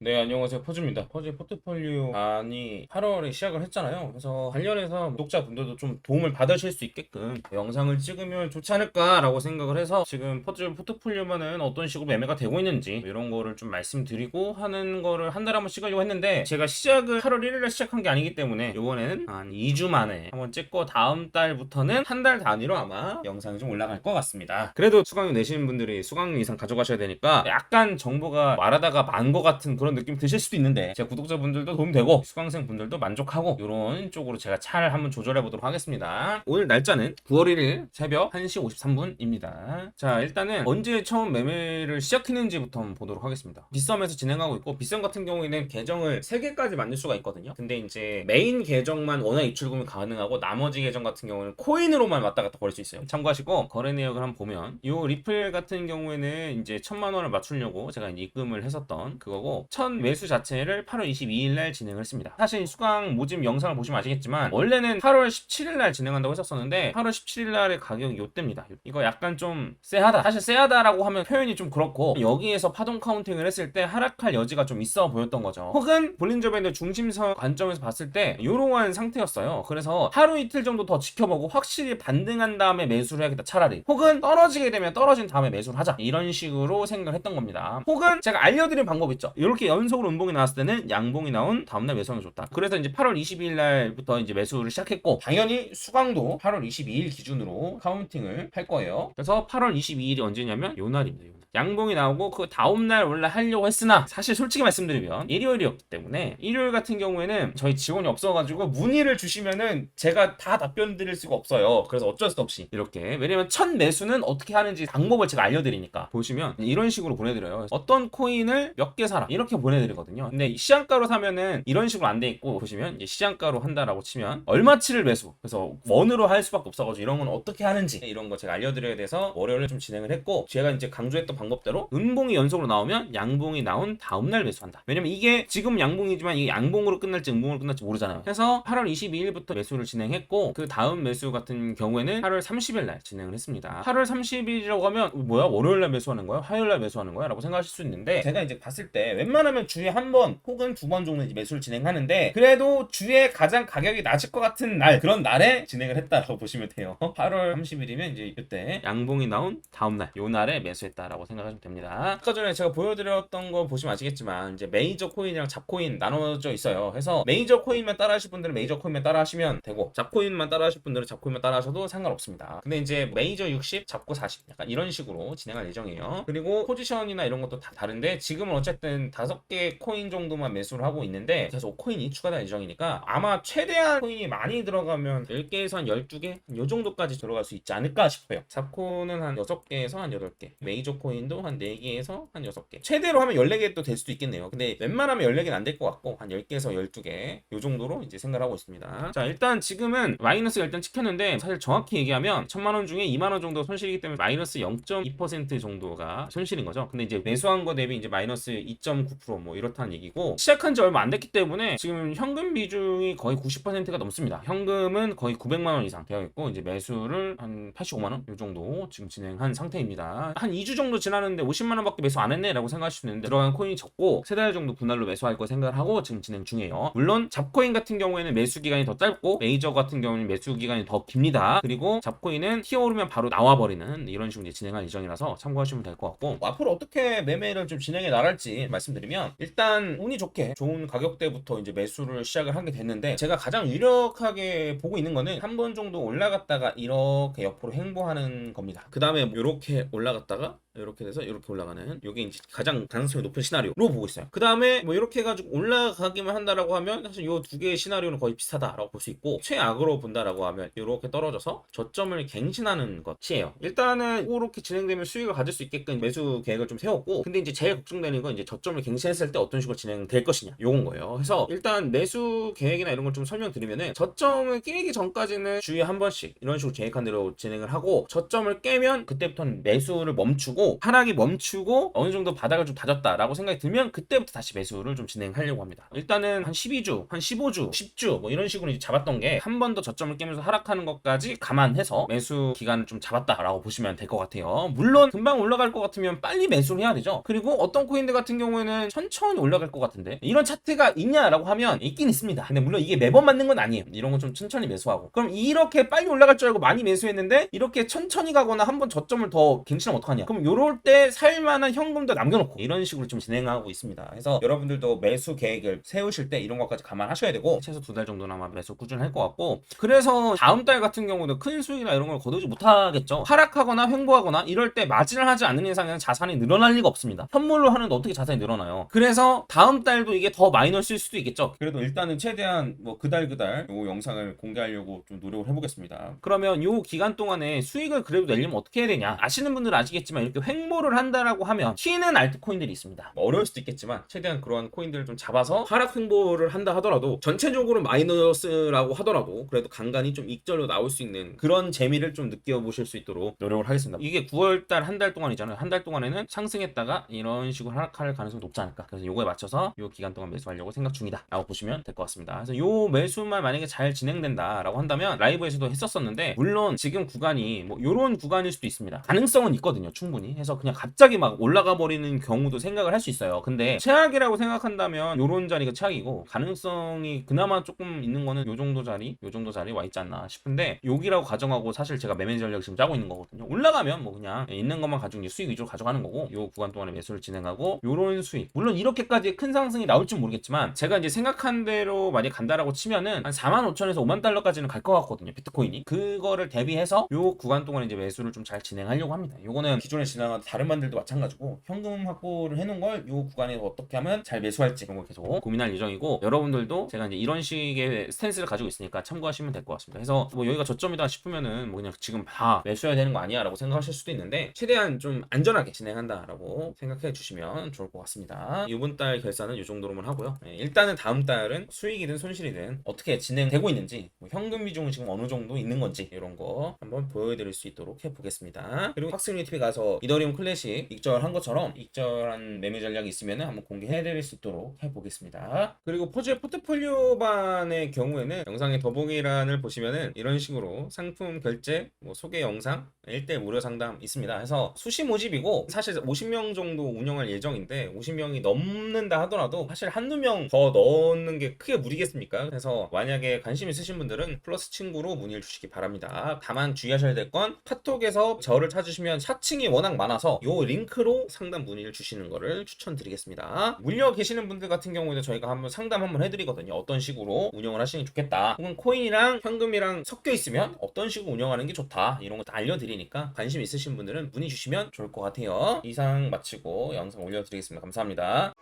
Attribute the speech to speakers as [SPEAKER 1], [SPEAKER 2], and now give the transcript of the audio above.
[SPEAKER 1] 네, 안녕하세요. 퍼즈입니다. 퍼즈의 포트폴리오 반이 8월에 시작을 했잖아요. 그래서 관련해서 구독자분들도 좀 도움을 받으실 수 있게끔 영상을 찍으면 좋지 않을까라고 생각을 해서 지금 퍼즈 포트폴리오만은 어떤 식으로 매매가 되고 있는지 이런 거를 좀 말씀드리고 하는 거를 한 달에 한 번 찍으려고 했는데 제가 시작을 8월 1일에 시작한 게 아니기 때문에 이번에는 한 2주 만에 한번 찍고 다음 달부터는 한 달 단위로 아마 영상이 좀 올라갈 것 같습니다. 그래도 수강료 내시는 분들이 수강료 이상 가져가셔야 되니까 약간 정보가 말하다가 만 것 같은 그런 느낌 드실 수도 있는데 제 구독자분들도 도움되고 수강생 분들도 만족하고 이런 쪽으로 제가 잘 한번 조절해 보도록 하겠습니다. 오늘 날짜는 9월 1일 새벽 1시 53분입니다. 자, 일단은 언제 처음 매매를 시작했는지부터 한번 보도록 하겠습니다. 빗썸에서 진행하고 있고, 빗썸 같은 경우에는 계정을 3개까지 만들 수가 있거든요. 근데 이제 메인 계정만 원화 입출금이 가능하고 나머지 계정 같은 경우는 코인으로만 왔다 갔다 거릴 수 있어요. 참고하시고 거래 내역을 한번 보면 이 리플 같은 경우에는 이제 1000만 원을 맞추려고 제가 이제 입금을 했었던 그거고, 첫 매수 자체를 8월 22일 날 진행을 했습니다. 사실 수강 모집 영상을 보시면 아시겠지만 원래는 8월 17일 날 진행한다고 했었었는데 8월 17일 날의 가격이 요때입니다. 이거 약간 좀 쎄하다. 사실 쎄하다라고 하면 표현이 좀 그렇고, 여기에서 파동 카운팅을 했을 때 하락할 여지가 좀 있어 보였던 거죠. 혹은 볼린저 밴드 중심선 관점에서 봤을 때 이러한 상태였어요. 그래서 하루 이틀 정도 더 지켜보고 확실히 반등한 다음에 매수를 해야겠다 차라리, 혹은 떨어지게 되면 떨어진 다음에 매수를 하자, 이런 식으로 생각을 했던 겁니다. 혹은 제가 알려드린 방법 있죠. 이렇게 연속으로 음봉이 나왔을 때는 양봉이 나온 다음날 매수하는 게 좋다. 그래서 이제 8월 22일 날부터 이제 매수를 시작했고, 당연히 수강도 8월 22일 기준으로 카운팅을 할 거예요. 그래서 8월 22일이 언제냐면 요 날입니다. 요 날. 양봉이 나오고 그 다음날 원래 하려고 했으나 사실 솔직히 말씀드리면 일요일이었기 때문에, 일요일 같은 경우에는 저희 지원이 없어가지고 문의를 주시면은 제가 다 답변 드릴 수가 없어요. 그래서 어쩔 수 없이 이렇게, 왜냐면 첫 매수는 어떻게 하는지 방법을 제가 알려드리니까 보시면 이런 식으로 보내드려요. 어떤 코인을 몇 개 사라 이렇게 보내드리거든요. 근데 시장가로 사면은 이런 식으로 안 돼 있고, 보시면 이제 시장가로 한다라고 치면 얼마치를 매수, 그래서 원으로 할 수밖에 없어가지고 이런 건 어떻게 하는지 이런 거 제가 알려드려야 돼서 월요일에 좀 진행을 했고, 제가 이제 강조했던 방법대로 음봉이 연속으로 나오면 양봉이 나온 다음날 매수한다. 왜냐면 이게 지금 양봉이지만 이게 양봉으로 끝날지 음봉으로 끝날지 모르잖아요. 그래서 8월 22일부터 매수를 진행했고, 그 다음 매수 같은 경우에는 8월 30일 날 진행을 했습니다. 8월 30일이라고 하면 뭐야, 월요일 날 매수하는 거야? 화요일 날 매수하는 거야? 라고 생각하실 수 있는데, 제가 이제 봤을 때 웬만하면 주에 한 번 혹은 두 번 정도 이제 매수를 진행하는데, 그래도 주에 가장 가격이 낮을 것 같은 날, 그런 날에 진행을 했다라고 보시면 돼요. 8월 30일이면 이제 이때 양봉이 나온 다음날, 요 날에 매수했다라고 생각하시면 됩니다. 아까 전에 제가 보여드렸던 거 보시면 아시겠지만 이제 메이저 코인이랑 잡코인 나눠져 있어요. 그래서 메이저 코인만 따라 하실 분들은 메이저 코인만 따라 하시면 되고, 잡코인만 따라 하실 분들은 잡코인만 따라 하셔도 상관없습니다. 근데 이제 메이저 60, 잡코 40 약간 이런 식으로 진행할 예정이에요. 그리고 포지션이나 이런 것도 다 다른데, 지금은 어쨌든 5개 코인 정도만 매수를 하고 있는데 계속 코인이 추가될 예정이니까 아마 최대한 코인이 많이 들어가면 10개에서 한 12개 요 정도까지 들어갈 수 있지 않을까 싶어요. 잡코는 한 6개에서 한 8개, 메이저 코인도 한 4개에서 한 6개, 최대로 하면 14개도 될 수도 있겠네요. 근데 웬만하면 14개는 안 될 것 같고 한 10개에서 12개 요 정도로 이제 생각을 하고 있습니다. 자, 일단 지금은 마이너스가 일단 찍혔는데, 사실 정확히 얘기하면 1000만원 중에 2만원 정도 손실이기 때문에 마이너스 0.2% 정도가 손실인 거죠. 근데 이제 매수한 거 대비 이제 마이너스 2.9%뭐 이렇다는 얘기고, 시작한 지 얼마 안 됐기 때문에 지금 현금 비중이 거의 90%가 넘습니다. 현금은 거의 900만 원 이상 되어 있고, 이제 매수를 한 85만 원 이 정도 지금 진행한 상태입니다. 한 2주 정도 지났는데 50만 원밖에 매수 안 했네라고 생각하실 수 있는데, 들어간 코인이 적고 3달 정도 분할로 매수할 거 생각을 하고 지금 진행 중이에요. 물론 잡코인 같은 경우에는 매수 기간이 더 짧고, 메이저 같은 경우는 매수 기간이 더 깁니다. 그리고 잡코인은 튀어오르면 바로 나와버리는 이런 식으로 이제 진행할 예정이라서 참고하시면 될 것 같고, 앞으로 어떻게 매매를 좀 진행해 나갈지 말씀드리면, 일단 운이 좋게 좋은 가격대부터 이제 매수를 시작을 하게 됐는데, 제가 가장 유력하게 보고 있는 거는 한 번 정도 올라갔다가 이렇게 옆으로 횡보하는 겁니다. 그 다음에 이렇게 올라갔다가 이렇게 돼서 이렇게 올라가는, 이게 이제 가장 가능성이 높은 시나리오로 보고 있어요. 그 다음에 뭐 이렇게 해가지고 올라가기만 한다라고 하면 사실 이 두 개의 시나리오는 거의 비슷하다라고 볼 수 있고, 최악으로 본다라고 하면 이렇게 떨어져서 저점을 갱신하는 것이에요. 일단은 이렇게 진행되면 수익을 가질 수 있게끔 매수 계획을 좀 세웠고, 근데 이제 제일 걱정되는 건 이제 저점을 갱신했을 때 어떤 식으로 진행될 것이냐, 요건 거예요. 그래서 일단 매수 계획이나 이런 걸 좀 설명드리면은, 저점을 깨기 전까지는 주에 한 번씩 이런 식으로 계획한 대로 진행을 하고, 저점을 깨면 그때부터는 매수를 멈추고 보고 하락이 멈추고 어느 정도 바닥을 좀 다졌다라고 생각이 들면 그때부터 다시 매수를 좀 진행하려고 합니다. 일단은 한 12주, 한 15주, 10주 뭐 이런 식으로 이제 잡았던 게 한 번 더 저점을 깨면서 하락하는 것까지 감안해서 매수 기간을 좀 잡았다라고 보시면 될 것 같아요. 물론 금방 올라갈 것 같으면 빨리 매수를 해야 되죠. 그리고 어떤 코인들 같은 경우에는 천천히 올라갈 것 같은데 이런 차트가 있냐라고 하면 있긴 있습니다. 근데 물론 이게 매번 맞는 건 아니에요. 이런 건 좀 천천히 매수하고. 그럼 이렇게 빨리 올라갈 줄 알고 많이 매수했는데 이렇게 천천히 가거나 한번 저점을 더 갱신하면 어떡하냐. 그럼 요럴 때 살만한 현금도 남겨놓고 이런 식으로 좀 진행하고 있습니다. 그래서 여러분들도 매수 계획을 세우실 때 이런 것까지 감안하셔야 되고 최소 2달 정도는 아마 매수 꾸준히 할 것 같고, 그래서 다음 달 같은 경우는 큰 수익이나 이런 걸 거두지 못하겠죠. 하락하거나 횡보하거나 이럴 때 마진을 하지 않는 이상은 자산이 늘어날 리가 없습니다. 현물로 하는데 어떻게 자산이 늘어나요? 그래서 다음 달도 이게 더 마이너스일 수도 있겠죠. 그래도 일단은 최대한 뭐 그달 요 영상을 공개하려고 좀 노력을 해보겠습니다. 그러면 요 기간 동안에 수익을 그래도 내려면 어떻게 해야 되냐? 아시는 분들은 아시겠지만 이렇게 횡보를 한다라고 하면 튀는 알트코인들이 있습니다. 어려울 수도 있겠지만 최대한 그러한 코인들을 좀 잡아서 하락 횡보를 한다 하더라도 전체적으로 마이너스라고 하더라도 그래도 간간히 좀 익절로 나올 수 있는 그런 재미를 좀 느껴보실 수 있도록 노력을 하겠습니다. 이게 9월달 한 달 동안이잖아요. 한 달 동안에는 상승했다가 이런 식으로 하락할 가능성이 높지 않을까. 그래서 요거에 맞춰서 요 기간 동안 매수하려고 생각 중이다 라고 보시면 될 것 같습니다. 그래서 요 매수만 만약에 잘 진행된다 라고 한다면 라이브에서도 했었었는데, 물론 지금 구간이 뭐 요런 구간일 수도 있습니다. 가능성은 있거든요, 충분히. 해서 그냥 갑자기 막 올라가 버리는 경우도 생각을 할 수 있어요. 근데 최악이라고 생각한다면 요런 자리가 최악이고, 가능성이 그나마 조금 있는 거는 요 정도 자리 와 있지 않나 싶은데, 여기라고 가정하고 사실 제가 매매 전략 지금 짜고 있는 거거든요. 올라가면 뭐 그냥 있는 것만 가지고 이제 수익 위주로 가져가는 거고, 요 구간 동안에 매수를 진행하고 요런 수익, 물론 이렇게까지 큰 상승이 나올지 모르겠지만 제가 이제 생각한 대로 만약 간다라고 치면은 한 45,000에서 5만 달러까지는 갈 것 같거든요, 비트코인이. 그거를 대비해서 요 구간 동안에 이제 매수를 좀 잘 진행하려고 합니다. 요거는 기존에 진행한 다른 반들도 마찬가지고 현금 확보를 해놓은 걸 요 구간에서 어떻게 하면 잘 매수할지 이런 걸 계속 고민할 예정이고, 여러분들도 제가 이제 이런 식의 스탠스를 가지고 있으니까 참고하시면 될 것 같습니다. 그래서 뭐 여기가 저점이다 싶으면은 뭐 그냥 지금 다 매수해야 되는 거 아니야 라고 생각하실 수도 있는데, 최대한 좀 안전하게 진행한다 라고 생각해 주시면 좋을 것 같습니다. 이번 달 결산은 이 정도로만 하고요. 일단은 다음 달은 수익이든 손실이든 어떻게 진행되고 있는지, 뭐 현금 비중은 지금 어느 정도 있는 건지 이런 거 한번 보여드릴 수 있도록 해보겠습니다. 그리고 학습 유니티비 가서 이더리움 클래식 익절한 것처럼 익절한 매매 전략이 있으면 한번 공개해드릴 수 있도록 해보겠습니다. 그리고 포즈의 포트폴리오 반의 경우에는 영상의 더보기란을 보시면은 이런 식으로 상품 결제, 뭐 소개 영상, 1대 무료 상담 있습니다. 그래서 수시 모집이고 사실 50명 정도 운영할 예정인데 50명이 넘는다 하더라도 사실 한두 명 더 넣는 게 크게 무리겠습니까? 그래서 만약에 관심 있으신 분들은 플러스 친구로 문의를 주시기 바랍니다. 다만 주의하셔야 될 건 카톡에서 저를 찾으시면 사칭이 워낙 많아서 요 링크로 상담 문의를 주시는 거를 추천드리겠습니다. 물려 계시는 분들 같은 경우에는 저희가 한번 상담 한번 해드리거든요. 어떤 식으로 운영을 하시는 게 좋겠다, 혹은 코인이랑 현금이랑 섞여 있으면 어떤 식으로 운영하는 게 좋다, 이런 거 다 알려드리니까 관심 있으신 분들은 문의 주시면 좋을 것 같아요. 이상 마치고 영상 올려드리겠습니다. 감사합니다.